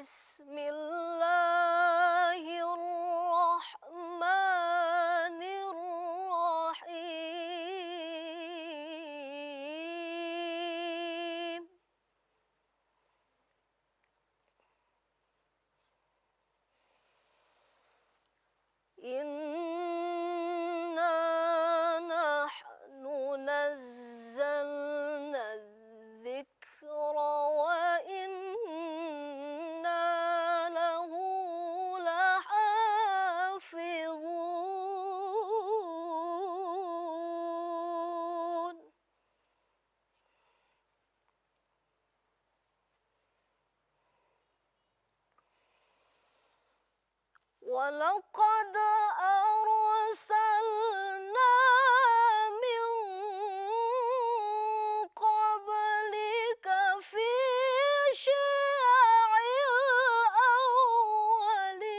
Bismillahirrahmanirrahim. Inna nahnu nazzalna dzikra wa inna lahu lahafizun. Walaqad arsalna min qablika fi syi'il awwalin.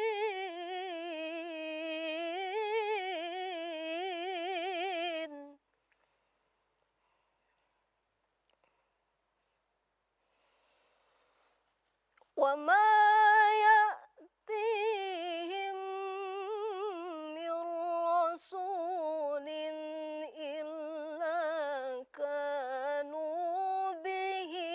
Wa ma ya'tihim min rasulin illa kanu bihi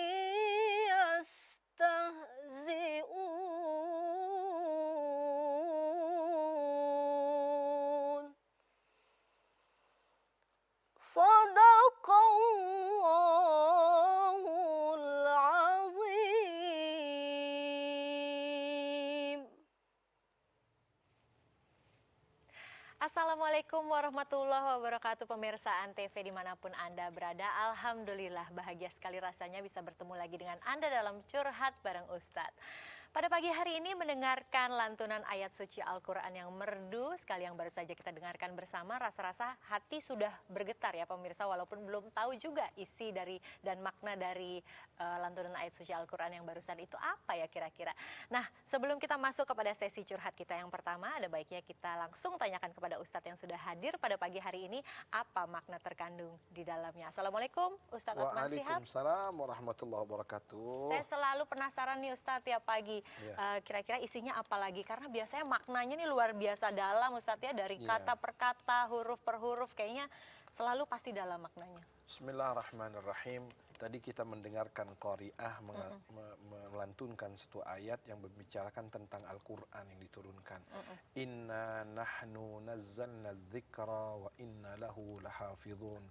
yastahzi'un. Sadaqallahul azim. Assalamualaikum warahmatullahi wabarakatuh, pemirsa Antv dimanapun Anda berada. Alhamdulillah bahagia sekali rasanya bisa bertemu lagi dengan Anda dalam Curhat bareng Ustadz. Pada pagi hari ini mendengarkan lantunan ayat suci Al-Quran yang merdu sekali yang baru saja kita dengarkan bersama. Rasa-rasa hati sudah bergetar ya pemirsa, walaupun belum tahu juga isi dari dan makna dari lantunan ayat suci Al-Quran yang barusan itu apa ya kira-kira. Nah, sebelum kita masuk kepada sesi curhat kita yang pertama, ada baiknya kita langsung tanyakan kepada Ustadz yang sudah hadir pada pagi hari ini, apa makna terkandung di dalamnya. Assalamualaikum Ustadz Othman Shihab. Waalaikumsalam warahmatullahi wabarakatuh. Saya selalu penasaran nih Ustadz tiap pagi. Iya. Kira-kira isinya apa lagi? Karena biasanya maknanya nih luar biasa dalam Ustadz ya, dari kata per kata, huruf per huruf, kayaknya selalu pasti dalam maknanya. Bismillahirrahmanirrahim. Tadi kita mendengarkan qari'ah melantunkan satu ayat yang membicarakan tentang Al-Quran yang diturunkan. Inna nahnu nazzalna dzikra wa inna lahu lahafizun.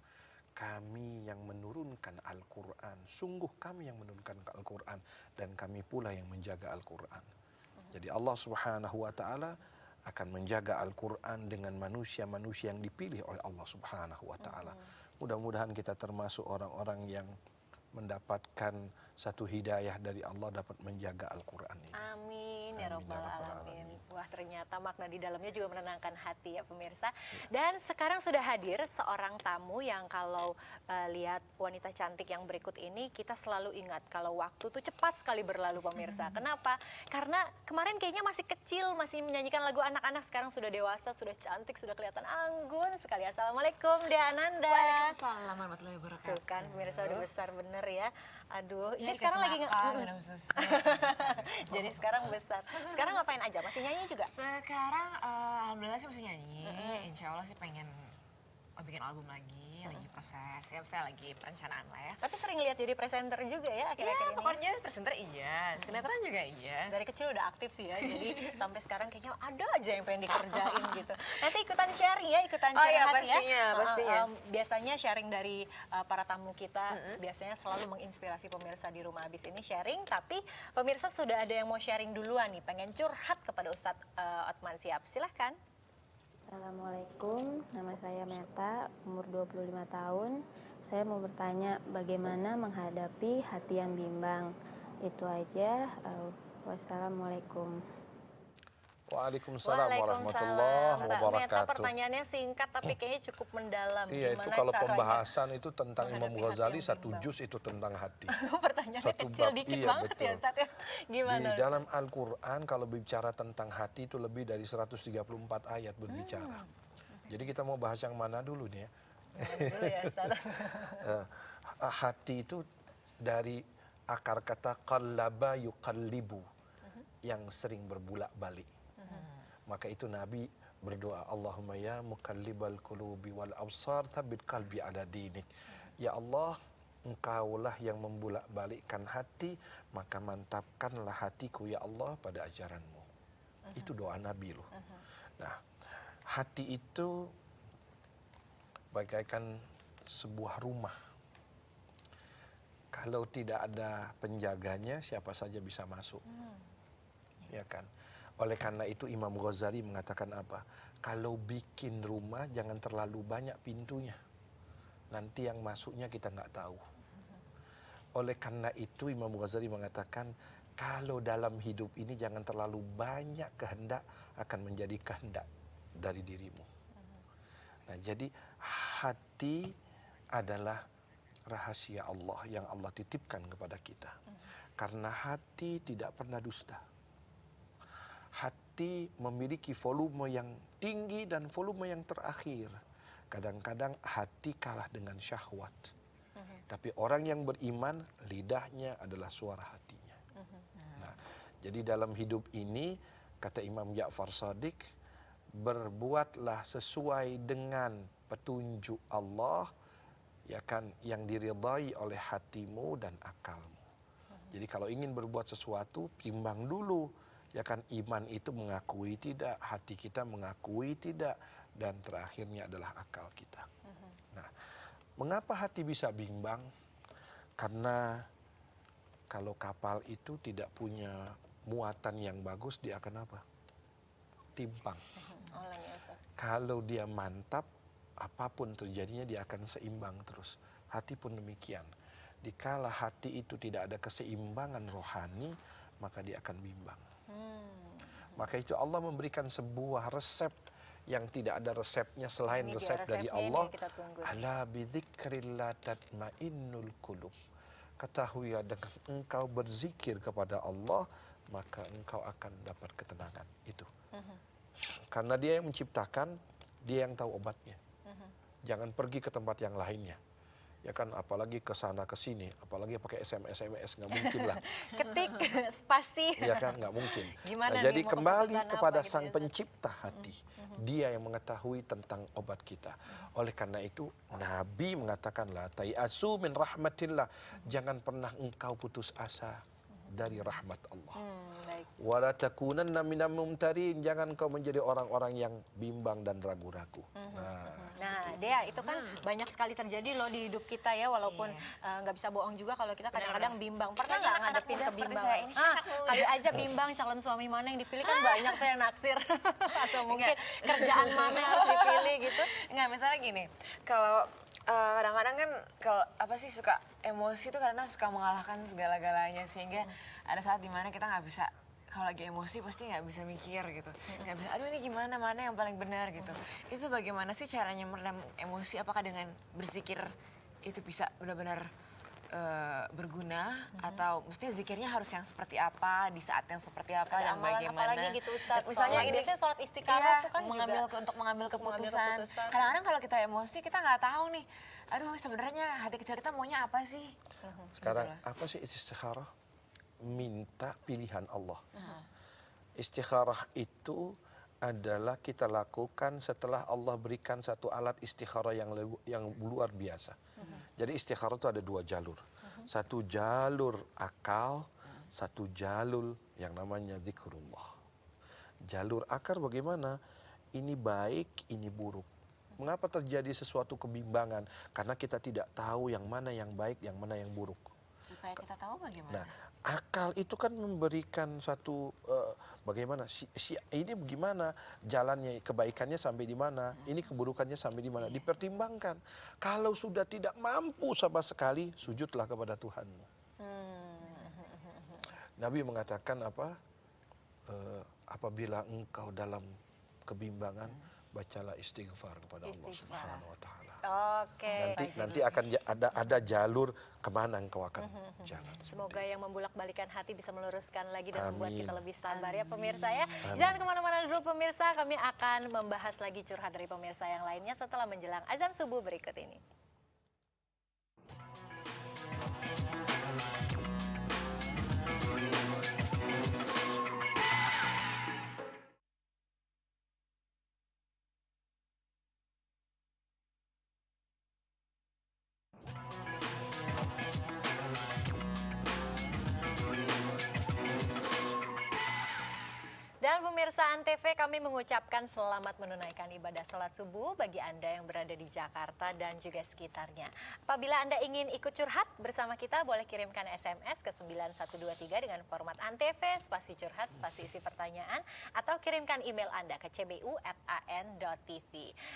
Kami yang menurunkan Al-Quran, sungguh kami yang menurunkan Al-Quran, dan kami pula yang menjaga Al-Quran. Jadi Allah Subhanahu wa Ta'ala akan menjaga Al-Quran dengan manusia-manusia yang dipilih oleh Allah Subhanahu wa Ta'ala. Mudah-mudahan kita termasuk orang-orang yang mendapatkan satu hidayah dari Allah, dapat menjaga Al-Quran ini. Amin ya Amin, Rabbal ya Rabbal Alamin. Alamin. Wah, ternyata makna di dalamnya juga menenangkan hati ya pemirsa. Dan sekarang sudah hadir seorang tamu yang kalau lihat wanita cantik yang berikut ini, kita selalu ingat kalau waktu tuh cepat sekali berlalu pemirsa. Kenapa? Karena kemarin kayaknya masih kecil, masih menyanyikan lagu anak-anak, sekarang sudah dewasa, sudah cantik, sudah kelihatan anggun sekali. Assalamualaikum Dea Ananda. Waalaikumsalam warahmatullahi wabarakatuh. Tuh kan pemirsa udah besar bener ya. Aduh, Ya, ini sekarang lagi minum susu. jadi sekarang besar. Sekarang ngapain aja? Masih nyanyi juga? Sekarang alhamdulillah sih masih nyanyi. Insya Allah sih pengen bikin album lagi, lagi proses. Ya misalnya lagi perencanaan lah ya. Tapi sering lihat jadi presenter juga ya akhir-akhir Ya ini. pokoknya presenter iya, sinetron juga iya. Dari kecil udah aktif sih ya, jadi sampai sekarang kayaknya ada aja yang pengen dikerjain gitu. Nanti ikutan sharing ya, ikutan Oh iya, curhat pastinya, ya. pastinya. Biasanya sharing dari para tamu kita, biasanya selalu menginspirasi pemirsa di rumah. Habis ini sharing, tapi pemirsa sudah ada yang mau sharing duluan nih, pengen curhat kepada Ustadz Othman Shihab. Silahkan. Assalamualaikum, nama saya Meta, umur 25 tahun. Saya mau bertanya bagaimana menghadapi hati yang bimbang. Itu aja. Wassalamualaikum. Waalaikumsalam warahmatullahi Mbak Meta, wabarakatuh. pertanyaannya singkat tapi kayaknya cukup mendalam. Iya, itu Gimana kalau caranya pembahasan itu tentang Imam menghadapi hati Ghazali, yang satu bimbang? juz itu tentang hati. Pertanyaannya Satu kecil bab, dikit iya, banget betul. ya Ustadz ya. Gimana? Di dalam Al-Quran kalau bicara tentang hati itu lebih dari 134 ayat berbicara. Jadi kita mau bahas yang mana dulu nih ya? Dulu ya Ustadz. Hati itu dari akar kata qallaba yuqallibu. yang sering berbulak-balik. Maka itu Nabi berdoa, Allahumma ya muqallibal qulubi wal absar tsabbit qalbi ala dinik. Ya Allah, Engkaulah yang membulak-balikkan hati, maka mantapkanlah hatiku ya Allah pada ajaranmu. Itu doa Nabi loh. Nah, hati itu bagaikan sebuah rumah. Kalau tidak ada penjaganya, siapa saja bisa masuk. Ya kan? Oleh karena itu Imam Ghazali mengatakan apa? Kalau bikin rumah jangan terlalu banyak pintunya. Nanti yang masuknya kita nggak tahu. Oleh karena itu Imam Ghazali mengatakan kalau dalam hidup ini jangan terlalu banyak kehendak akan menjadi kehendak dari dirimu. Nah, jadi hati adalah rahasia Allah yang Allah titipkan kepada kita. Karena hati tidak pernah dusta. Hati memiliki volume yang tinggi dan volume yang terakhir. Kadang-kadang hati kalah dengan syahwat. Tapi orang yang beriman, lidahnya adalah suara hatinya. Nah, jadi dalam hidup ini, kata Imam Ja'far Shadiq, berbuatlah sesuai dengan petunjuk Allah, ya kan, yang diridai oleh hatimu dan akalmu. Jadi kalau ingin berbuat sesuatu, timbang dulu, ya kan, iman itu mengakui tidak, hati kita mengakui tidak, dan terakhirnya adalah akal kita. Nah, mengapa hati bisa bimbang? Karena kalau kapal itu tidak punya muatan yang bagus, dia akan apa? Timpang. Kalau dia mantap, apapun terjadinya dia akan seimbang terus. Hati pun demikian. Dikala hati itu tidak ada keseimbangan rohani, maka dia akan bimbang. Maka itu Allah memberikan sebuah resep yang tidak ada resepnya selain resep dari Allah. Ala bidzikrillah tatmainnul qulub. Ketahuilah dengan engkau berzikir kepada Allah, maka engkau akan dapat ketenangan. Itu. Karena dia yang menciptakan, dia yang tahu obatnya. Jangan pergi ke tempat yang lainnya. Ya kan, apalagi ke sana ke sini, apalagi pakai SMS nggak mungkin lah. Ketik spasi. Ya kan, nggak mungkin. Gimana Nah, nih, jadi mau kembali keputusan kepada apa gitu sang ya, pencipta hati. Dia yang mengetahui tentang obat kita. Oleh karena itu Nabi mengatakanlah, tayasu min rahmatillah. Jangan pernah engkau putus asa dari rahmat Allah. Baik. Wala takunanna minal mumtarin, jangan kau menjadi orang-orang yang bimbang dan ragu-ragu. Nah, Dea, itu kan banyak sekali terjadi loh di hidup kita ya, walaupun nggak bisa bohong juga kalau kita kadang-kadang bimbang. Pernah nggak ngadepin kebimbangan? Kali aja bimbang calon suami mana yang dipilih, kan banyak tuh yang naksir. Atau mungkin kerjaan mana yang harus dipilih gitu. Enggak, misalnya gini, kalau kadang-kadang kan kalau apa sih suka emosi tuh karena suka mengalahkan segala-galanya, sehingga ada saat dimana kita nggak bisa, kalau lagi emosi pasti nggak bisa mikir gitu, nggak bisa, aduh ini gimana, mana yang paling benar gitu. Itu bagaimana sih caranya meredam emosi? Apakah dengan berzikir itu bisa benar-benar berguna, atau mestinya zikirnya harus yang seperti apa, di saat yang seperti apa, Ada dan amalan bagaimana? apalagi gitu, Ustaz. Misalnya Sholat, ini, biasanya sholat istiqarah iya, tuh kan mengambil, juga untuk mengambil untuk mengambil keputusan. keputusan. Kadang-kadang kalau kita emosi kita nggak tahu nih, aduh sebenarnya hati kecil kita maunya apa sih? Sekarang Gitu lah. apa sih istikharah? Minta pilihan Allah. Istikharah itu adalah kita lakukan setelah Allah berikan satu alat istikharah yang luar biasa. Jadi istikharah itu ada dua jalur. Satu jalur akal, satu jalur yang namanya zikrullah. Jalur akal bagaimana? Ini baik, ini buruk. Mengapa terjadi sesuatu kebimbangan? Karena kita tidak tahu yang mana yang baik, yang mana yang buruk. Supaya kita tahu bagaimana. Nah, akal itu kan memberikan satu bagaimana ini bagaimana jalannya, kebaikannya sampai di mana, ini keburukannya sampai di mana, dipertimbangkan. Kalau sudah tidak mampu sama sekali, sujudlah kepada Tuhanmu. Nabi mengatakan apa? Apabila engkau dalam kebimbangan, bacalah istighfar kepada Allah Subhanahu wa taala. Oke. Nanti akan ada jalur kemana engkau akan jalan. Semoga yang membulak-balikan hati bisa meluruskan lagi dan membuat Amin. kita lebih sabar ya pemirsa ya. Jangan kemana-mana dulu pemirsa, kami akan membahas lagi curhat dari pemirsa yang lainnya setelah menjelang azan subuh berikut ini. TV kami mengucapkan selamat menunaikan ibadah sholat subuh bagi Anda yang berada di Jakarta dan juga sekitarnya. Apabila Anda ingin ikut curhat bersama kita, boleh kirimkan SMS ke 9123 dengan format Antv, spasi curhat, spasi isi pertanyaan, atau kirimkan email Anda ke cbu@an.tv.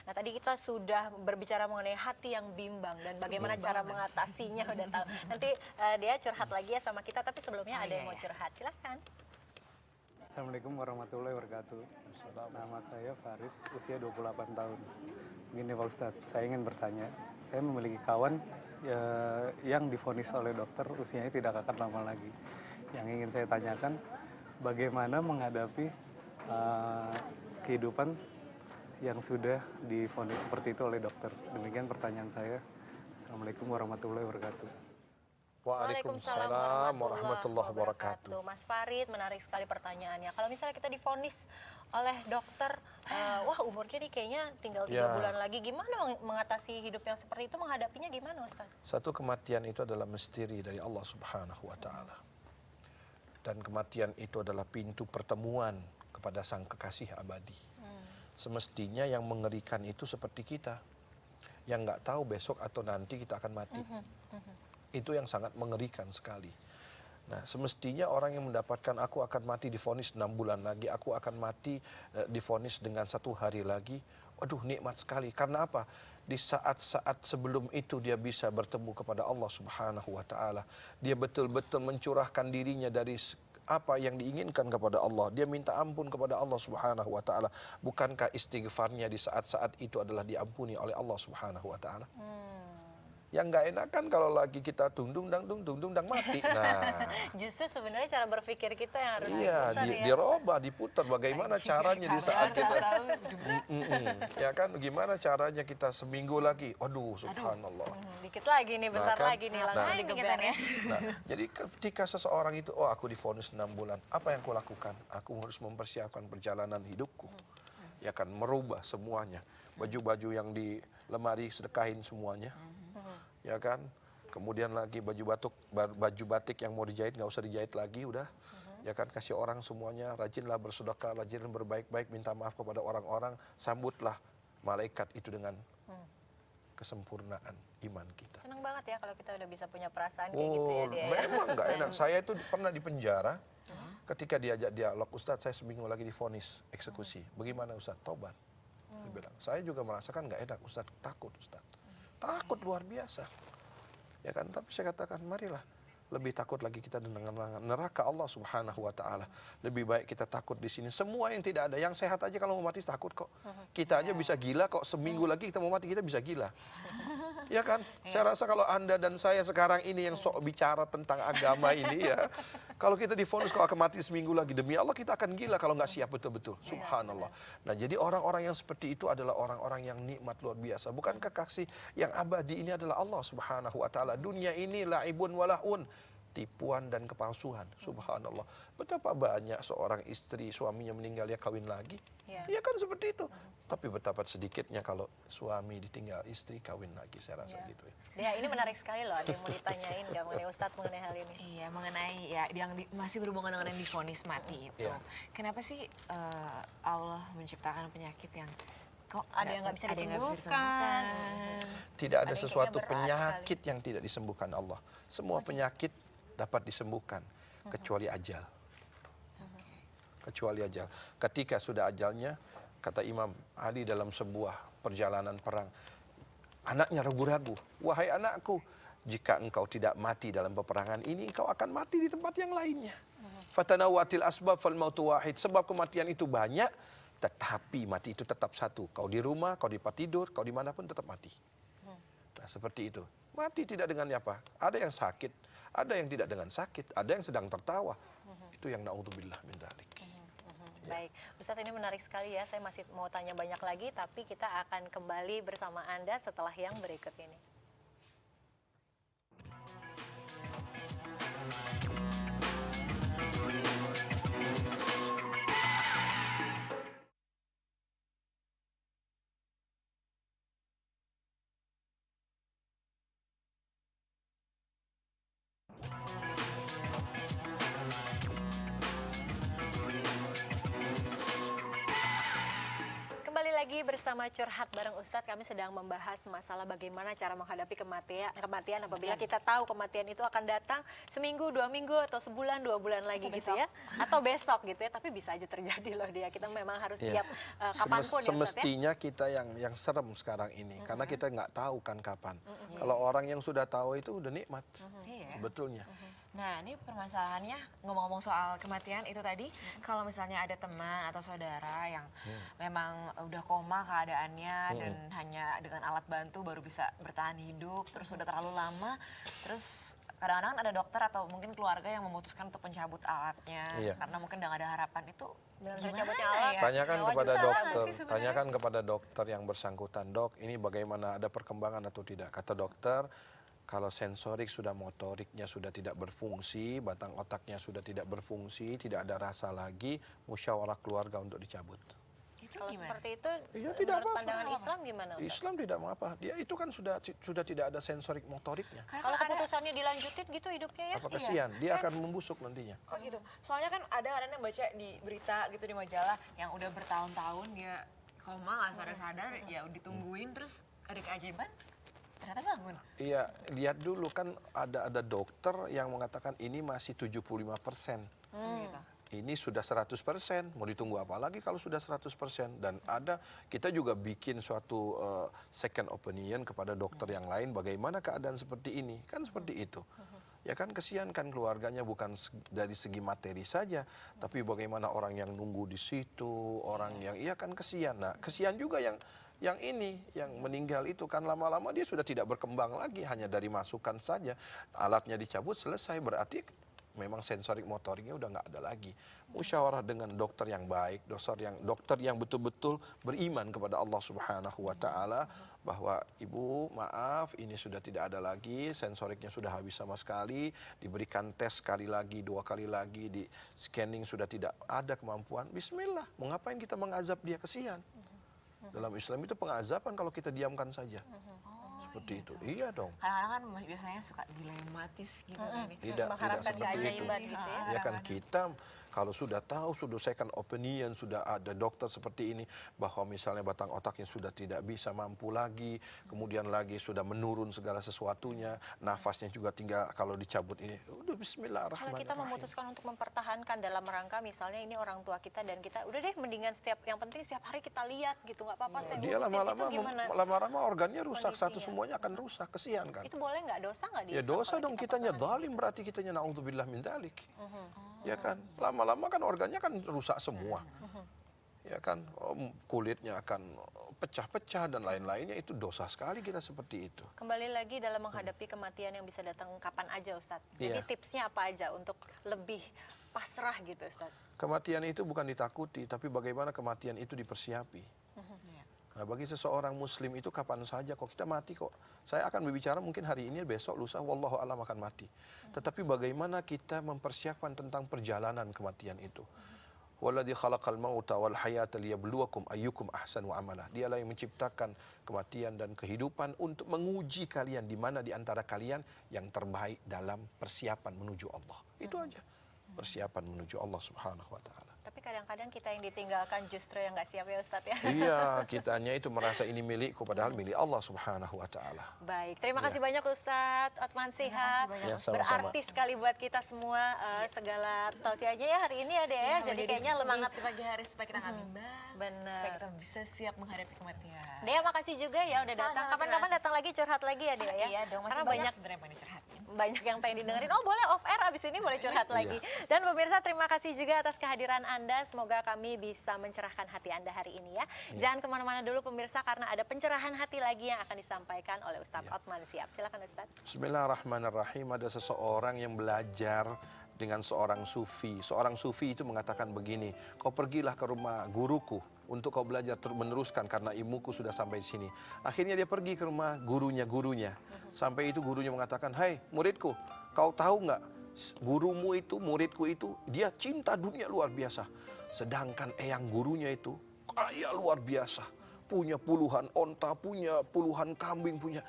Nah, tadi kita sudah berbicara mengenai hati yang bimbang dan bagaimana cara mengatasinya, udah tahu. Nanti dia curhat lagi ya sama kita, tapi sebelumnya ada yang mau curhat. Silakan. Assalamualaikum warahmatullahi wabarakatuh. Nama saya Farid, usia 28 tahun. Begini Pak Ustadz, saya ingin bertanya. Saya memiliki kawan yang divonis oleh dokter usianya tidak akan lama lagi. Yang ingin saya tanyakan, bagaimana menghadapi kehidupan yang sudah divonis seperti itu oleh dokter. Demikian pertanyaan saya. Assalamualaikum warahmatullahi wabarakatuh. Waalaikumsalam warahmatullahi wabarakatuh. Mas Farid, menarik sekali pertanyaannya. Kalau misalnya kita divonis oleh dokter, wah umurnya nih kayaknya tinggal 3 bulan lagi, gimana mengatasi hidup yang seperti itu, menghadapinya gimana Ustaz? Satu, kematian itu adalah misteri dari Allah Subhanahu wa Ta'ala. Dan kematian itu adalah pintu pertemuan kepada Sang Kekasih abadi. Semestinya yang mengerikan itu seperti kita, yang nggak tahu besok atau nanti kita akan mati. Itu yang sangat mengerikan sekali. Nah, semestinya orang yang mendapatkan aku akan mati divonis 6 bulan lagi, aku akan mati divonis dengan 1 hari lagi. Waduh, nikmat sekali. Karena apa? Di saat-saat sebelum itu dia bisa bertemu kepada Allah Subhanahu wa Ta'ala. Dia betul-betul mencurahkan dirinya dari apa yang diinginkan kepada Allah. Dia minta ampun kepada Allah Subhanahu wa Ta'ala. Bukankah istighfarnya di saat-saat itu adalah diampuni oleh Allah Subhanahu wa Ta'ala? Yang nggak enak kan kalau lagi kita dung dung dang mati. Nah, justru sebenarnya cara berpikir kita yang harus dirubah, diputar. Bagaimana caranya di saat kita, ya kan? Gimana caranya kita seminggu lagi? Aduh, subhanallah. Dikit lagi nih, bentar lagi nih langsung digeber ya. Nah, jadi ketika seseorang itu, oh aku divonis 6 bulan, apa yang aku lakukan? Aku harus mempersiapkan perjalanan hidupku. Ya kan, merubah semuanya. Baju-baju yang di lemari sedekahin semuanya. Ya kan, kemudian lagi baju batik yang mau dijahit nggak usah dijahit lagi, udah. Ya kan, kasih orang semuanya, rajinlah bersedekah, rajinlah berbaik-baik, minta maaf kepada orang-orang, sambutlah malaikat itu dengan kesempurnaan iman kita. Senang banget ya kalau kita udah bisa punya perasaan kayak gitu ya dia. Memang nggak enak. Saya itu pernah di penjara, ketika diajak dialog, Ustadz saya seminggu lagi divonis eksekusi. Bagaimana Ustadz? Tobat. Dia bilang, saya juga merasakan nggak enak Ustadz, takut Ustadz. Takut luar biasa, ya kan? Tapi saya katakan, marilah lebih takut lagi kita dengan neraka Allah Subhanahu wa Ta'ala. Lebih baik kita takut di sini. Semua yang tidak ada, yang sehat aja kalau mau mati takut kok. Kita aja bisa gila kok. Seminggu lagi kita mau mati kita bisa gila. Ya kan? Saya rasa kalau Anda dan saya sekarang ini yang sok bicara tentang agama ini ya, kalau kita divonis kalau akan mati seminggu lagi, demi Allah kita akan gila kalau nggak siap betul-betul. Subhanallah. Nah, jadi orang-orang yang seperti itu adalah orang-orang yang nikmat luar biasa. Bukankah kasih yang abadi ini adalah Allah Subhanahu wa Ta'ala? Dunia ini la'ibun walahun, tipuan dan kepalsuan. Subhanallah. Betapa banyak seorang istri suaminya meninggal dia kawin lagi. Ya kan seperti itu. Tapi betapa sedikitnya kalau suami ditinggal istri kawin lagi, saya rasa gitu ya. Ya, ini menarik sekali loh, ada yang mau ditanyain nggak mengenai Ustadz mengenai hal ini? Iya, mengenai ya yang masih berhubungan dengan yang divonis mati itu. Kenapa sih Allah menciptakan penyakit yang kok ada yang nggak bisa disembuhkan? Tidak ada sesuatu penyakit yang tidak disembuhkan Allah. Semua penyakit dapat disembuhkan kecuali ajal. Kecuali ajal. Ketika sudah ajalnya, kata Imam Ali dalam sebuah perjalanan perang, anaknya ragu-ragu, wahai anakku, jika engkau tidak mati dalam peperangan ini, engkau akan mati di tempat yang lainnya. Fatanawatil asbab fal mautu wahid. Sebab kematian itu banyak, tetapi mati itu tetap satu. Kau di rumah, kau di tempat tidur, kau dimanapun tetap mati. Nah, seperti itu. Mati tidak dengan apa? Ada yang sakit, ada yang tidak dengan sakit, ada yang sedang tertawa. Itu yang na'udzubillah min dzalik. Baik, Ustadz, ini menarik sekali ya. Saya masih mau tanya banyak lagi, tapi kita akan kembali bersama Anda setelah yang berikut ini. bersama Curhat bareng Ustadz. Kami sedang membahas masalah bagaimana cara menghadapi kematian apabila kita tahu kematian itu akan datang seminggu, 2 minggu, atau sebulan, 2 bulan lagi gitu ya. Atau besok gitu ya, tapi bisa aja terjadi loh dia. Kita memang harus siap kapanpun ya Ustadz ya. Semestinya kita yang serem sekarang ini, karena kita nggak tahu kan kapan. Kalau orang yang sudah tahu itu udah nikmat, sebetulnya. Nah, ini permasalahannya ngomong-ngomong soal kematian itu tadi, kalau misalnya ada teman atau saudara yang memang udah koma keadaannya dan hanya dengan alat bantu baru bisa bertahan hidup, terus udah terlalu lama, terus kadang-kadang ada dokter atau mungkin keluarga yang memutuskan untuk mencabut alatnya karena mungkin udah gak ada harapan itu. Cabutnya alat. Tanyakan kepada salah dokter, nggak sih sebenarnya? tanyakan kepada dokter yang bersangkutan, dok, ini bagaimana, ada perkembangan atau tidak? Kata dokter, kalau sensorik sudah motoriknya sudah tidak berfungsi, batang otaknya sudah tidak berfungsi, tidak ada rasa lagi, musyawarah keluarga untuk dicabut. Itu Kalau gimana? seperti itu, Iya, tidak menurut apa-apa. pandangan Islam gimana Ustadz? Islam tidak mengapa, dia itu kan sudah tidak ada sensorik motoriknya. Kalau keputusannya dilanjutin gitu hidupnya ya? Apa kasihan, dia akan membusuk nantinya. Oh gitu. Soalnya kan ada kadang yang baca di berita gitu di majalah yang udah bertahun-tahun dia koma nggak sadar-sadar, ya ditungguin terus ada keajaiban ternyata bangun. Iya, lihat dulu kan ada dokter yang mengatakan ini masih 75%. Gitu. Ini sudah 100%, mau ditunggu apa lagi kalau sudah 100%. Dan kita juga bikin suatu second opinion kepada dokter yang lain bagaimana keadaan seperti ini. Kan seperti itu. Ya kan kesian kan keluarganya, bukan dari segi materi saja, tapi bagaimana orang yang nunggu di situ, orang yang, iya kan kesian. Nah, kesian juga yang meninggal itu kan lama-lama dia sudah tidak berkembang lagi, hanya dari masukan saja. Alatnya dicabut, selesai, berarti memang sensorik motoriknya udah nggak ada lagi. Musyawarah dengan dokter yang baik, dokter yang betul-betul beriman kepada Allah Subhanahu wa taala, bahwa ibu maaf ini sudah tidak ada lagi, sensoriknya sudah habis sama sekali, diberikan tes sekali lagi, 2 kali lagi, di scanning sudah tidak ada kemampuan. Bismillah, mau ngapain kita mengazab dia, kesian. Dalam Islam itu pengazaban kalau kita diamkan saja. Seperti itu. Iya dong. Kadang-kadang kan biasanya suka dilematis gitu kan. Tidak Mengharapkan seperti itu. keajaiban gitu ya. Ya kan kita kalau sudah tahu, sudah second opinion, sudah ada dokter seperti ini, bahwa misalnya batang otaknya sudah tidak bisa mampu lagi, kemudian lagi sudah menurun segala sesuatunya, nafasnya juga tinggal kalau dicabut ini, udah bismillahirrahmanirrahim. Kalau kita memutuskan untuk mempertahankan dalam rangka misalnya ini orang tua kita dan kita udah deh mendingan yang penting setiap hari kita lihat gitu, nggak apa-apa saya Dia ngurusin, itu gimana? lama-lama organnya rusak, satu kondisinya? semuanya akan rusak, kesian kan. Itu boleh nggak, dosa nggak di Ya Islam dosa kalau dong, kita kitanya zalim, berarti kitanya na'udzubillah min dzalik. Ya kan, lama-lama kan organnya kan rusak semua. Ya kan, kulitnya akan pecah-pecah dan lain-lainnya, itu dosa sekali kita seperti itu. Kembali lagi dalam menghadapi kematian yang bisa datang kapan aja Ustadz. Jadi Iya. tipsnya apa aja untuk lebih pasrah gitu Ustadz? Kematian itu bukan ditakuti, tapi bagaimana kematian itu dipersiapi. Nah, bagi seseorang muslim itu kapan saja kok kita mati kok. Saya akan berbicara mungkin hari ini, besok, lusa, wallahu alam akan mati. Tetapi bagaimana kita mempersiapkan tentang perjalanan kematian itu. Walladzi khalaqal mauta wal hayata liyabluwakum ayyukum ahsanu amala. Dialah yang menciptakan kematian dan kehidupan untuk menguji kalian di mana di antara kalian yang terbaik dalam persiapan menuju Allah. Itu aja. Persiapan menuju Allah Subhanahu wa taala. Tapi kadang-kadang kita yang ditinggalkan justru yang nggak siap ya Ustadz ya. Iya, kitanya itu merasa ini milikku padahal milik Allah Subhanahu wa taala. Baik, terima kasih banyak Ustadz Othman Sihab. Ya, sama-sama. Berarti sekali buat kita semua segala tausiahnya ya hari ini ada ya. Jadi kayaknya semangat lebih di pagi hari supaya kita nggak bimbang. Benar. Supaya kita bisa siap menghadapi kematian. Dea, makasih juga ya udah datang. Sama-sama, Kapan-kapan terima datang lagi curhat lagi ya Dea ya. Iya dong, masih Karena banyak banyak sebenarnya yang pengen curhatin. banyak yang pengen didengerin. Oh boleh off air, abis ini boleh curhat lagi. Dan pemirsa terima kasih juga atas kehadiran Anda. Semoga kami bisa mencerahkan hati Anda hari ini ya. Jangan kemana-mana dulu pemirsa karena ada pencerahan hati lagi yang akan disampaikan oleh Ustadz Othman Sihab. Silakan Ustadz. Bismillahirrahmanirrahim. Ada seseorang yang belajar dengan seorang sufi. Seorang sufi itu mengatakan begini, kau pergilah ke rumah guruku untuk kau belajar meneruskan karena ilmuku sudah sampai sini. Akhirnya dia pergi ke rumah gurunya. Sampai itu gurunya mengatakan, hai muridku, kau tahu nggak gurumu itu, muridku itu, dia cinta dunia luar biasa. Sedangkan eyang gurunya itu kaya luar biasa. Punya puluhan onta, punya puluhan kambing, punya.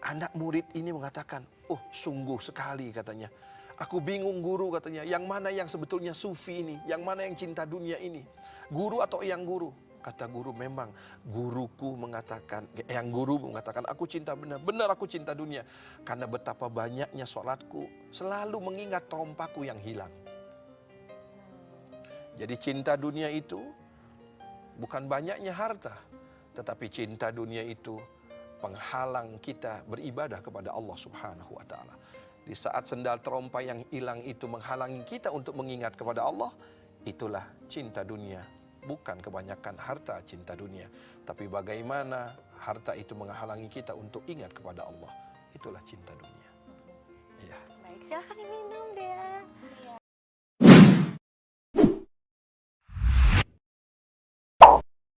Anak murid ini mengatakan, oh sungguh sekali katanya. Aku bingung guru katanya, yang mana yang sebetulnya sufi ini, yang mana yang cinta dunia ini. Guru atau eyang guru? Kata guru, memang guruku mengatakan, guru mengatakan aku cinta benar aku cinta dunia. Karena betapa banyaknya sholatku selalu mengingat terompaku yang hilang. Jadi cinta dunia itu bukan banyaknya harta, tetapi cinta dunia itu penghalang kita beribadah kepada Allah Subhanahu wa Ta'ala. Di saat sendal terompa yang hilang itu menghalangi kita untuk mengingat kepada Allah, itulah cinta dunia. Bukan kebanyakan harta cinta dunia, tapi bagaimana harta itu menghalangi kita untuk ingat kepada Allah. Itulah cinta dunia. Iya. Baik, silakan diminum deh.